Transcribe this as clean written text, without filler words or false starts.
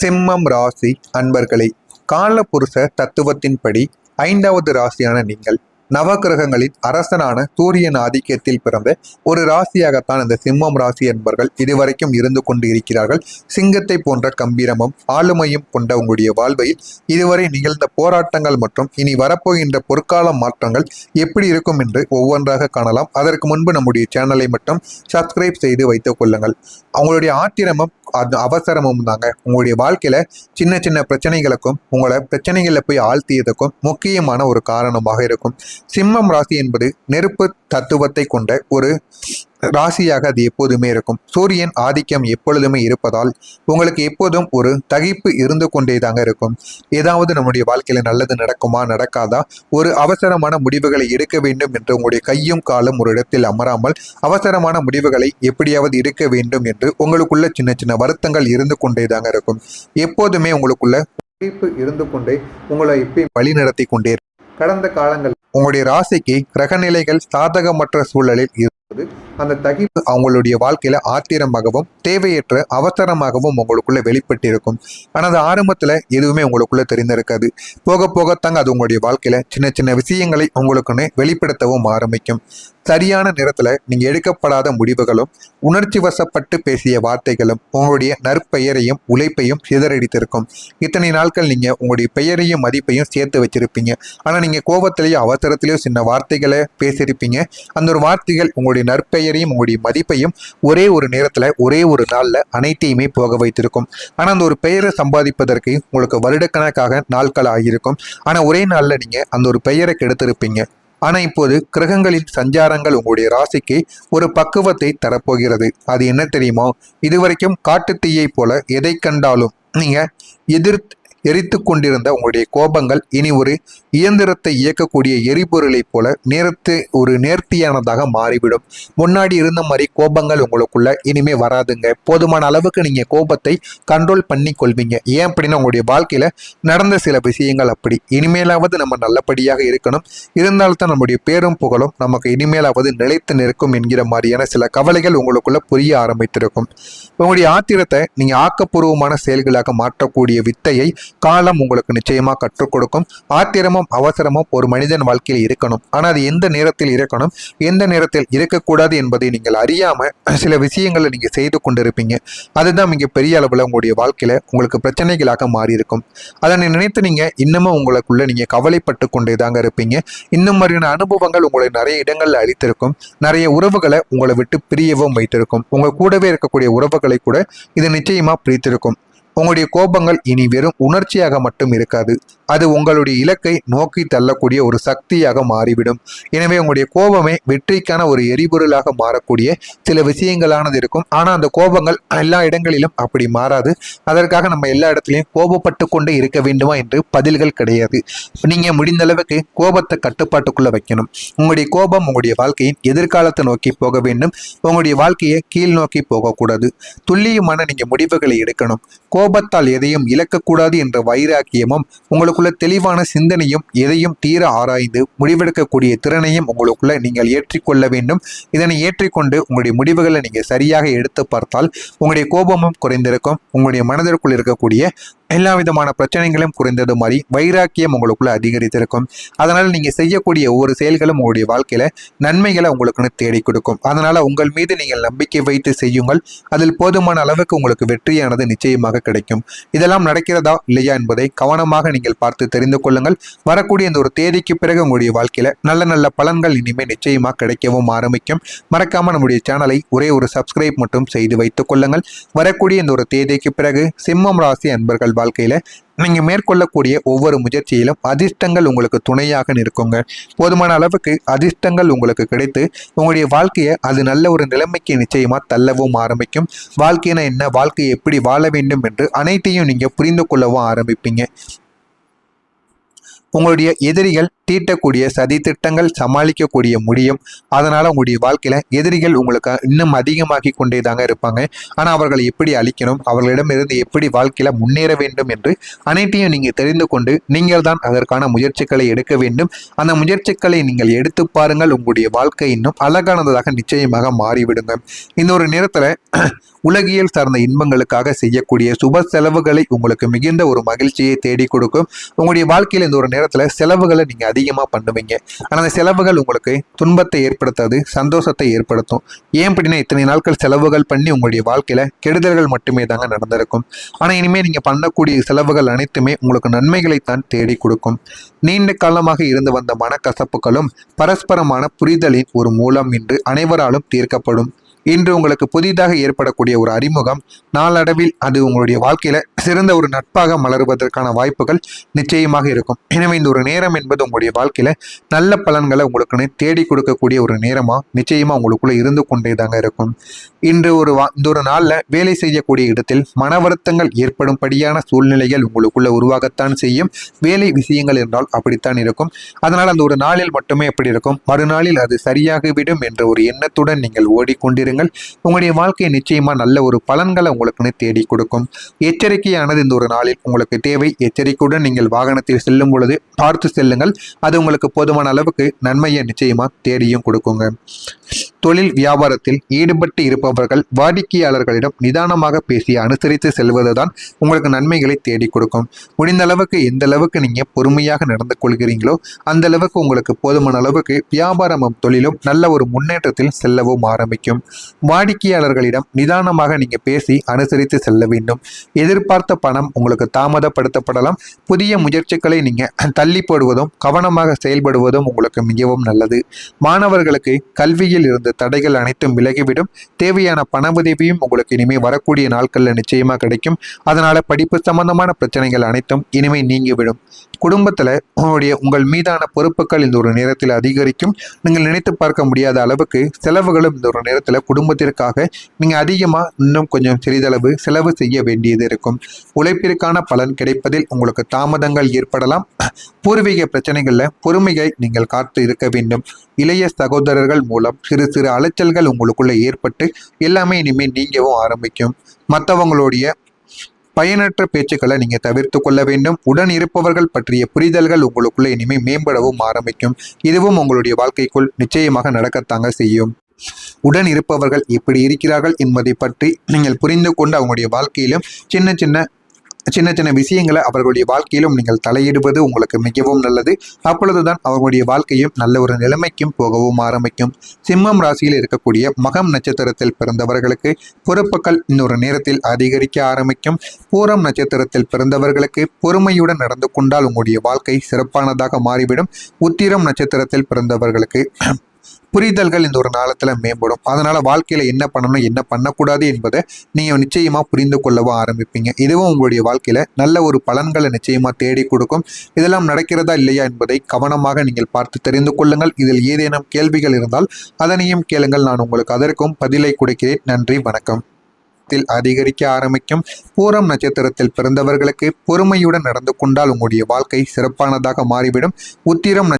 சிம்மம் ராசி அன்பர்களே, காலபுருஷ தத்துவத்தின்படி 5வது ராசியான நீங்கள் நவகிரகங்களின் அரசனான சூரியன் ஆதிக்கத்தில் பிறந்த ஒரு ராசியாகத்தான் இந்த சிம்மம் ராசி என்பர்கள் இதுவரைக்கும் இருந்து கொண்டு இருக்கிறார்கள். சிங்கத்தை போன்ற கம்பீரமும் ஆளுமையும் கொண்ட உங்களுடைய வாழ்வையில் இதுவரை நிகழ்ந்த போராட்டங்கள் மற்றும் இனி வரப்போகின்ற பொற்கால மாற்றங்கள் எப்படி இருக்கும் என்று ஒவ்வொன்றாக காணலாம். அதற்கு முன்பு நம்முடைய சேனலை மட்டும் சப்ஸ்கிரைப் செய்து வைத்துக் கொள்ளுங்கள். அவங்களுடைய ஆத்திரமும் அவசரமும் தாங்க உங்களுடைய வாழ்க்கையில சின்ன சின்ன பிரச்சனைகளுக்கும் உங்களை பிரச்சனைகளில் போய் ஆழ்த்தியதுக்கும் முக்கியமான ஒரு காரணமாக இருக்கும். சிம்மம் ராசி என்பது நெருப்பு தத்துவத்தை கொண்ட ஒரு ராசியாக அது எப்போதுமே இருக்கும். சூரியன் ஆதிக்கம் எப்பொழுதுமே இருப்பதால் உங்களுக்கு எப்போதும் ஒரு தகிப்பு இருந்து கொண்டே தாங்க இருக்கும். ஏதாவது நம்முடைய வாழ்க்கையில நல்லது நடக்குமா நடக்காதா, ஒரு அவசரமான முடிவுகளை எடுக்க வேண்டும் என்று உங்களுடைய கையும் காலும் ஒரு இடத்தில் அமராமல் அவசரமான முடிவுகளை எப்படியாவது எடுக்க வேண்டும் என்று உங்களுக்குள்ள சின்ன சின்ன வருத்தங்கள் இருந்து கொண்டே தாங்க இருக்கும். எப்போதுமே உங்களுக்குள்ள தகிப்பு இருந்து கொண்டே உங்களை எப்பயும் வழி நடத்தி கொண்டே இருக்கும். கடந்த காலங்கள் உங்களுடைய ராசிக்கு கிரகநிலைகள் சாதகமற்ற சூழலில் இருப்பது அந்த தகிப்பு அவங்களுடைய வாழ்க்கையில ஆத்திரமாகவும் தேவையற்ற அவசரமாகவும் உங்களுக்குள்ள வெளிப்பட்டிருக்கும். ஆனால் அது ஆரம்பத்துல எதுவுமே உங்களுக்குள்ள தெரிந்திருக்காது. போக போகத்தாங்க அது உங்களுடைய வாழ்க்கையில சின்ன சின்ன விஷயங்களை உங்களுக்குன்னு வெளிப்படுத்தவும் ஆரம்பிக்கும். சரியான நேரத்துல நீங்க எடுக்கப்படாத முடிவுகளும் உணர்ச்சி வசப்பட்டு பேசிய வார்த்தைகளும் உங்களுடைய நற்பெயரையும் உழைப்பையும் சிதறடித்திருக்கும். இத்தனை நாட்கள் நீங்க உங்களுடைய பெயரையும் மதிப்பையும் சேர்த்து வச்சிருப்பீங்க. ஆனா நீங்க கோபத்திலேயோ அவசரத்திலேயோ சின்ன வார்த்தைகளை பேசியிருப்பீங்க. அந்த ஒரு வார்த்தைகள் உங்களுடைய நற்பெயரையும் உங்களுடைய மதிப்பையும் ஒரே ஒரு நேரத்துல ஒரே ஒரு நாள்ல அனைத்தையுமே போக வைத்திருக்கும். ஆனா அந்த ஒரு பெயரை சம்பாதிப்பதற்கு உங்களுக்கு வருடக்கணக்காக நாட்கள் ஆகியிருக்கும். ஆனா ஒரே நாள்ல நீங்க அந்த ஒரு பெயரை கெடுத்திருப்பீங்க. ஆனால் இப்போது கிரகங்களின் சஞ்சாரங்கள் உங்களுடைய ராசிக்கு ஒரு பக்குவத்தை தரப்போகிறது. அது என்ன தெரியுமோ, இதுவரைக்கும் காட்டுத்தீயை போல எதை கண்டாலும் நீங்க எரித்து கொண்டிருந்த உங்களுடைய கோபங்கள் இனி ஒரு இயந்திரத்தை இயக்கக்கூடிய எரிபொருளை போல ஒரு நேர்த்தியானதாக மாறிவிடும். முன்னாடி இருந்த மாதிரி கோபங்கள் உங்களுக்குள்ள இனிமே வராதுங்க. போதுமான அளவுக்கு நீங்க கோபத்தை கண்ட்ரோல் பண்ணி கொள்வீங்க. ஏன் அப்படின்னா உங்களுடைய வாழ்க்கையில நடந்த சில விஷயங்கள் அப்படி. இனிமேலாவது நம்ம நல்லபடியாக இருக்கணும், இருந்தால்தான் நம்முடைய பேரும் புகழும் நமக்கு இனிமேலாவது நிலைத்து நிற்கும் என்கிற மாதிரியான சில கவலைகள் உங்களுக்குள்ள புரிய ஆரம்பித்திருக்கும். உங்களுடைய ஆத்திரத்தை நீங்க ஆக்கப்பூர்வமான செயல்களாக மாற்றக்கூடிய வித்தையை காலம் உங்களுக்கு நிச்சயமா கற்றுக் கொடுக்கும். ஆத்திரமும் அவசரமும் ஒரு மனிதன் வாழ்க்கையில் இருக்கணும். ஆனால் அது எந்த நேரத்தில் இருக்கணும், எந்த நேரத்தில் இருக்கக்கூடாது என்பதை நீங்கள் அறியாம சில விஷயங்களை நீங்க செய்து கொண்டிருப்பீங்க. அதுதான் மிக பெரிய அளவுல உங்களுடைய வாழ்க்கையில உங்களுக்கு பிரச்சனைகளாக மாறி இருக்கும். அதனை நினைத்து நீங்க இன்னமும் உங்களுக்குள்ள நீங்க கவலைப்பட்டு கொண்டே தாங்க இருப்பீங்க. இன்னும் மாதிரியான அனுபவங்கள் உங்களை நிறைய இடங்கள்ல அளித்திருக்கும். நிறைய உறவுகளை உங்களை விட்டு பிரியவும் வைத்திருக்கும். உங்க கூடவே இருக்கக்கூடிய உறவுகளை கூட இது நிச்சயமா பிரித்திருக்கும். உங்களுடைய கோபங்கள் இனி வெறும் உணர்ச்சியாக மட்டும் இருக்காது, அது உங்களுடைய இலக்கை நோக்கி தள்ளக்கூடிய ஒரு சக்தியாக மாறிவிடும். எனவே உங்களுடைய கோபமே வெற்றிக்கான ஒரு எரிபொருளாக மாறக்கூடிய சில விஷயங்களானது இருக்கும். ஆனால் அந்த கோபங்கள் எல்லா இடங்களிலும் அப்படி மாறாது. அதற்காக நம்ம எல்லா இடத்துலையும் கோபப்பட்டு கொண்டே இருக்க வேண்டுமா என்று பதில்கள் கிடையாது. நீங்க முடிந்த அளவுக்கு கோபத்தை கட்டுப்பாட்டுக்குள்ள வைக்கணும். உங்களுடைய கோபம் உங்களுடைய வாழ்க்கையின் எதிர்காலத்தை நோக்கி போக வேண்டும். உங்களுடைய வாழ்க்கையை கீழ் நோக்கி போகக்கூடாது. துல்லியமான நீங்க முடிவுகளை எடுக்கணும். கோபத்தால் எதையும் இழக்கக்கூடாது என்ற வைராக்கியமும் உங்களுக்குள்ள தெளிவான சிந்தனையும் எதையும் தீர ஆராய்ந்து முடிவெடுக்கக்கூடிய திறனையும் உங்களுக்குள்ள நீங்கள் ஏற்றிக்கொள்ள வேண்டும். இதனை ஏற்றிக்கொண்டு உங்களுடைய முடிவுகளை நீங்க சரியாக எடுத்து பார்த்தால் உங்களுடைய கோபமும் குறைந்திருக்கும். உங்களுடைய மனதிற்குள் இருக்கக்கூடிய எல்லா விதமான பிரச்சனைகளும் குறைந்தது மாதிரி வைராக்கியம் உங்களுக்குள்ள அதிகரித்திருக்கும். அதனால நீங்க செய்யக்கூடிய ஒவ்வொரு செயல்களும் உங்களுடைய வாழ்க்கையில நன்மைகளை உங்களுக்குன்னு தேடி கொடுக்கும். அதனால உங்கள் மீது நீங்கள் நம்பிக்கை வைத்து செய்யுங்கள். அதில் போதுமான அளவுக்கு உங்களுக்கு வெற்றியானது நிச்சயமாக கிடைக்கும். இதெல்லாம் நடக்கிறதா இல்லையா என்பதை கவனமாக நீங்கள் பார்த்து தெரிந்து கொள்ளுங்கள். வரக்கூடிய இந்த ஒரு தேதிக்கு பிறகு உங்களுடைய வாழ்க்கையில நல்ல நல்ல பலன்கள் இனிமேல் நிச்சயமாக கிடைக்கவும் ஆரம்பிக்கும். மறக்காம நம்முடைய சேனலை ஒரே ஒரு சப்ஸ்கிரைப் மட்டும் செய்து வைத்துக் கொள்ளுங்கள். வரக்கூடிய இந்த ஒரு தேதிக்கு பிறகு சிம்மம் ராசி அன்பர்கள் வாழ்க்கையில நீங்க மேற்கொள்ளக்கூடிய ஒவ்வொரு முயற்சியிலும் அதிர்ஷ்டங்கள் உங்களுக்கு துணையாக நிற்குங்க. போதுமான அளவுக்கு அதிர்ஷ்டங்கள் உங்களுக்கு கிடைத்து உங்களுடைய வாழ்க்கையை அது நல்ல ஒரு நிலைமைக்கு நிச்சயமா தள்ளவும் ஆரம்பிக்கும். வாழ்க்கையின என்ன, வாழ்க்கையை எப்படி வாழ வேண்டும் என்று அனைத்தையும் நீங்க புரிந்து கொள்ளவும் ஆரம்பிப்பீங்க. உங்களுடைய எதிரிகள் தீட்டக்கூடிய சதி திட்டங்கள் சமாளிக்கக்கூடிய முடியும். அதனால உங்களுடைய வாழ்க்கையில எதிரிகள் உங்களுக்கு இன்னும் அதிகமாகி கொண்டே தாங்க இருப்பாங்க. ஆனா அவர்களை எப்படி அழிக்கணும், அவர்களிடமிருந்து எப்படி வாழ்க்கையில முன்னேற வேண்டும் என்று அனைத்தையும் நீங்க தெரிந்து கொண்டு நீங்கள் தான் அதற்கான முயற்சிகளை எடுக்க வேண்டும். அந்த முயற்சிகளை நீங்கள் எடுத்து பாருங்கள். உங்களுடைய வாழ்க்கை இன்னும் அழகானதாக நிச்சயமாக மாறிவிடுங்க. இந்த ஒரு நேரத்துல உலகியல் சார்ந்த இன்பங்களுக்காக செய்யக்கூடிய சுப செலவுகளை உங்களுக்கு மிகுந்த ஒரு மகிழ்ச்சியை தேடி கொடுக்கும். உங்களுடைய வாழ்க்கையில் இந்த ஒரு நேரத்துல செலவுகளை நீங்க அதிகமா பண்ணுவீங்க. ஆனா அந்த செலவுகள் உங்களுக்கு துன்பத்தை ஏற்படுத்தாது, சந்தோஷத்தை ஏற்படுத்தும். ஏன் அப்படின்னா இத்தனை நாட்கள் செலவுகள் பண்ணி உங்களுடைய வாழ்க்கையில கெடுதல்கள் மட்டுமே தாங்க நடந்திருக்கும். ஆனா இனிமே நீங்க பண்ணக்கூடிய செலவுகள் அனைத்துமே உங்களுக்கு நன்மைகளைத்தான் தேடி கொடுக்கும். நீண்ட காலமாக இருந்து வந்த மனக்கசப்புகளும் பரஸ்பரமான புரிதலின் ஒரு மூலம் இன்று அனைவராலும் தீர்க்கப்படும். இன்று உங்களுக்கு புதிதாக ஏற்படக்கூடிய ஒரு அறிமுகம் நாளடைவில் அது உங்களுடைய வாழ்க்கையில சிறந்த ஒரு நட்பாக மலருவதற்கான வாய்ப்புகள் நிச்சயமாக இருக்கும். எனவே இந்த ஒரு நேரம் என்பது உங்களுடைய வாழ்க்கையில நல்ல பலன்களை உங்களுக்கு தேடி கொடுக்கக்கூடிய ஒரு நேரமா நிச்சயமா உங்களுக்குள்ள இருந்து கொண்டே தாங்க இருக்கும். இன்று இந்த ஒரு நாள்ல வேலை செய்யக்கூடிய இடத்தில் மன வருத்தங்கள் ஏற்படும்படியான சூழ்நிலைகள் உங்களுக்குள்ள உருவாகத்தான் செய்யும். வேலை விஷயங்கள் என்றால் அப்படித்தான் இருக்கும். அதனால் அந்த ஒரு நாளில் மட்டுமே எப்படி இருக்கும், மறுநாளில் அது சரியாகிவிடும் என்ற ஒரு எண்ணத்துடன் நீங்கள் ஓடிக்கொண்டிருங்கள். உங்களுடைய வாழ்க்கை நிச்சயமா நல்ல ஒரு பலன்களை உங்களுக்கு தேடி கொடுக்கும். எச்சரிக்கையானது இந்த ஒரு நாளில் உங்களுக்கு தேவை. எச்சரிக்கையுடன் நீங்கள் வாகனத்தில் செல்லும் பொழுது பார்த்து செல்லுங்கள். அது உங்களுக்கு போதுமான அளவுக்கு நன்மையை நிச்சயமா தேடியும் கொடுக்குங்க. தொழில் வியாபாரத்தில் ஈடுபட்டு இருப்பவர்கள் வாடிக்கையாளர்களிடம் நிதானமாக பேசி அனுசரித்து செல்வதுதான் உங்களுக்கு நன்மைகளை தேடி கொடுக்கும். முடிந்த அளவுக்கு எந்த அளவுக்கு நீங்க பொறுமையாக நடந்து கொள்கிறீங்களோ அந்த அளவுக்கு உங்களுக்கு போதுமான அளவுக்கு வியாபாரமும் தொழிலும் நல்ல ஒரு முன்னேற்றத்தில் செல்லவும் ஆரம்பிக்கும். வாடிக்கையாளர்களிடம் நிதானமாக நீங்க பேசி அனுசரித்து செல்ல வேண்டும். எதிர்பார்த்த பணம் உங்களுக்கு தாமதப்படுத்தப்படலாம். புதிய முயற்சிகளை நீங்க தள்ளி போடுவதும் கவனமாக செயல்படுவதும் உங்களுக்கு மிகவும் நல்லது. மாணவர்களுக்கு கல்வியில் இருந்து தடைகள் அனைத்தும் விலகிவிடும். தேவையான பண உதவியும் உங்களுக்கு இனிமே வரக்கூடிய நாட்கள்ல நிச்சயமா கிடைக்கும். அதனால படிப்பு சம்பந்தமான பிரச்சனைகள் அனைத்தும் இனிமே நீங்கிவிடும். குடும்பத்துல உங்கள் மீதான பொறுப்புகள் இந்த ஒரு நேரத்தில் அதிகரிக்கும். நீங்கள் நினைத்து பார்க்க முடியாத அளவுக்கு செலவுகளும் இந்த ஒரு நேரத்தில் குடும்பத்திற்காக நீங்க அதிகமா இன்னும் கொஞ்சம் சிறிதளவு செலவு செய்ய வேண்டியது இருக்கும். உழைப்பிற்கான பலன் கிடைப்பதில் உங்களுக்கு தாமதங்கள் ஏற்படலாம். பூர்வீக பிரச்சனைகள்ல பொறுமையை நீங்கள் காத்து இருக்க வேண்டும். இளைய சகோதரர்கள் மூலம் சிறு சிறு அலைச்சல்கள் உங்களுக்குள்ள ஏற்பட்டு எல்லாமே இனிமே நீங்கவும் ஆரம்பிக்கும். மற்றவங்களுடைய பயனற்ற பேச்சுக்களை நீங்க தவிர்த்து கொள்ள வேண்டும். உடன் இருப்பவர்கள் பற்றிய புரிதல்கள் உங்களுக்குள்ள இனிமே மேம்படவும் ஆரம்பிக்கும். இதுவும் உங்களுடைய வாழ்க்கைக்குள் நிச்சயமாக நடக்கத்தாங்க செய்யும். உடன் இருப்பவர்கள் எப்படி இருக்கிறார்கள் என்பதை பற்றி நீங்கள் புரிந்து கொண்டு அவங்களுடைய வாழ்க்கையிலும் சின்ன சின்ன விஷயங்களை அவர்களுடைய வாழ்க்கையிலும் நீங்கள் தலையிடுவது உங்களுக்கு மிகவும் நல்லது. அப்பொழுதுதான் அவர்களுடைய வாழ்க்கையும் நல்ல ஒரு நிலைமைக்கும் போகவும் ஆரம்பிக்கும். சிம்மம் ராசியில் இருக்கக்கூடிய மகம் நட்சத்திரத்தில் பிறந்தவர்களுக்கு பொறுப்புகள் இன்னொரு நேரத்தில் அதிகரிக்க ஆரம்பிக்கும். பூரம் நட்சத்திரத்தில் பிறந்தவர்களுக்கு பொறுமையுடன் நடந்து கொண்டால் உங்களுடைய வாழ்க்கை சிறப்பானதாக மாறிவிடும். உத்திரம் நட்சத்திரத்தில் பிறந்தவர்களுக்கு புரிதல்கள் இந்த ஒரு நாளத்துல மேம்படும். அதனால வாழ்க்கையில என்ன பண்ணணும் என்ன பண்ணக்கூடாது என்பதை நீங்க நிச்சயமா புரிந்து கொள்ளவும் ஆரம்பிப்பீங்க. இதுவும் உங்களுடைய வாழ்க்கையில நல்ல ஒரு பலன்களை நிச்சயமா தேடி கொடுக்கும். இதெல்லாம் நடக்கிறதா இல்லையா என்பதை கவனமாக நீங்கள் பார்த்து தெரிந்து கொள்ளுங்கள். இதில் ஏதேனும் கேள்விகள் இருந்தால் அதனையும் கேளுங்கள். நான் உங்களுக்கு அதற்கும் பதிலை கொடுக்கிறேன். நன்றி, வணக்கம். அதிகரிக்க ஆரம்பிக்கும். பூரம் நட்சத்திரத்தில் பிறந்தவர்களுக்கு பொறுமையுடன் நடந்து கொண்டால் உங்களுடைய வாழ்க்கை சிறப்பானதாக மாறிவிடும். உத்திரம்